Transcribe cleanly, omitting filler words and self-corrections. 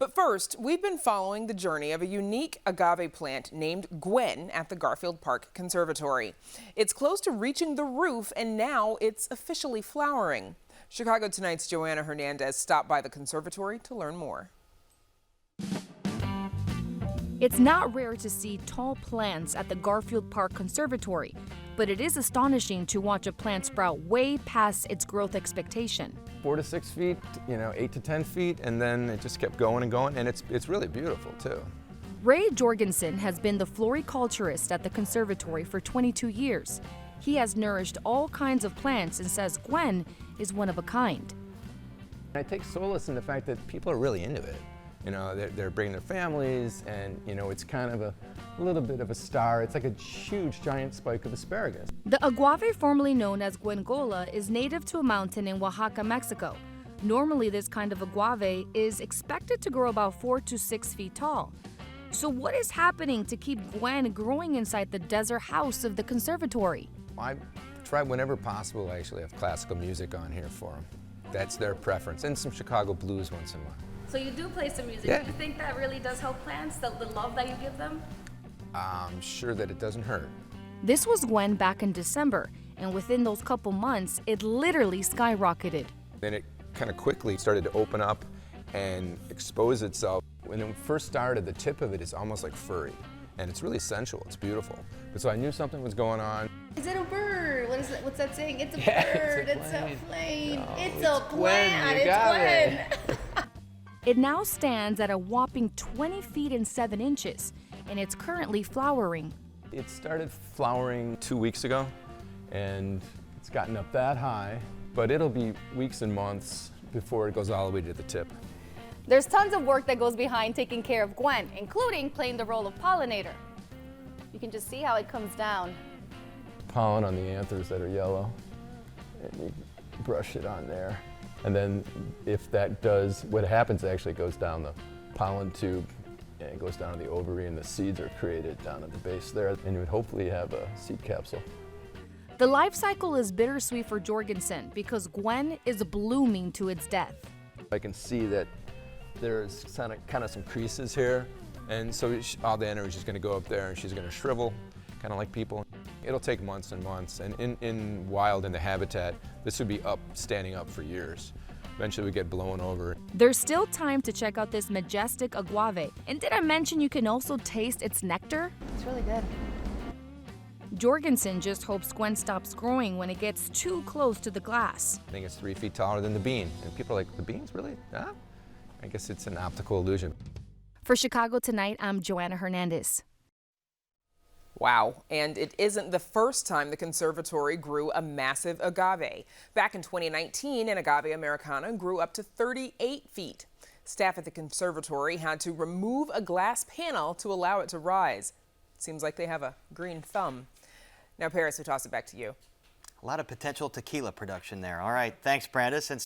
But first, we've been following the journey of a unique agave plant named Guien at the Garfield Park Conservatory. It's close to reaching the roof, and now it's officially flowering. Chicago Tonight's Joanna Hernandez stopped by the conservatory to learn more. It's not rare to see tall plants at the Garfield Park Conservatory, but it is astonishing to watch a plant sprout way past its growth expectation. 4 to 6 feet, 8 to 10 feet, and then it just kept going and going, and it's really beautiful too. Ray Jorgensen has been the floriculturist at the conservatory for 22 years. He has nourished all kinds of plants and says Guien is one of a kind. I take solace in the fact that people are really into it. They're bringing their families, and it's kind of a little bit of a star. It's like a huge giant spike of asparagus. The agave, formerly known as guengola, is native to a mountain in Oaxaca, Mexico. Normally, this kind of agave is expected to grow about 4 to 6 feet tall. So what is happening to keep Guien growing inside the desert house of the conservatory? I try whenever possible to actually have classical music on here for them. That's their preference, and some Chicago blues once in a while. So you do play some music. Yeah. Do you think that really does help plants, the love that you give them? I'm sure that it doesn't hurt. This was Guien back in December, and within those couple months, it literally skyrocketed. Then it kind of quickly started to open up and expose itself. When it first started, the tip of it is almost like furry, and it's really sensual. It's beautiful. But so I knew something was going on. Is it a bird? What's that saying? It's a Yeah, bird. it's a plane. No, it's it's a plant. Guien. You got It's Guien. It now stands at a whopping 20 feet and 7 inches, and it's currently flowering. It started flowering 2 weeks ago, and it's gotten up that high, but it'll be weeks and months before it goes all the way to the tip. There's tons of work that goes behind taking care of Guien, including playing the role of pollinator. You can just see how it comes down. Pollen on the anthers that are yellow, and you brush it on there. And then if that does, what happens actually goes down the pollen tube, and it goes down to the ovary, and the seeds are created down at the base there, and you would hopefully have a seed capsule. The life cycle is bittersweet for Jorgensen because Guien is blooming to its death. I can see that there's kind of some creases here, and so all the energy is going to go up there, and she's going to shrivel, kind of like people. It'll take months and months, and in wild, in the habitat, this would be standing up for years. Eventually we get blown over. There's still time to check out this majestic agave. And did I mention you can also taste its nectar? It's really good. Jorgensen just hopes Guien stops growing when it gets too close to the glass. I think it's 3 feet taller than the bean, and people are like, the bean's really? Huh? I guess it's an optical illusion. For Chicago Tonight, I'm Joanna Hernandez. Wow, and it isn't the first time the conservatory grew a massive agave. Back in 2019, an agave americana grew up to 38 feet. Staff at the conservatory had to remove a glass panel to allow it to rise. Seems like they have a green thumb. Now, Paris, we toss it back to you. A lot of potential tequila production there. All right, thanks, Brandis. And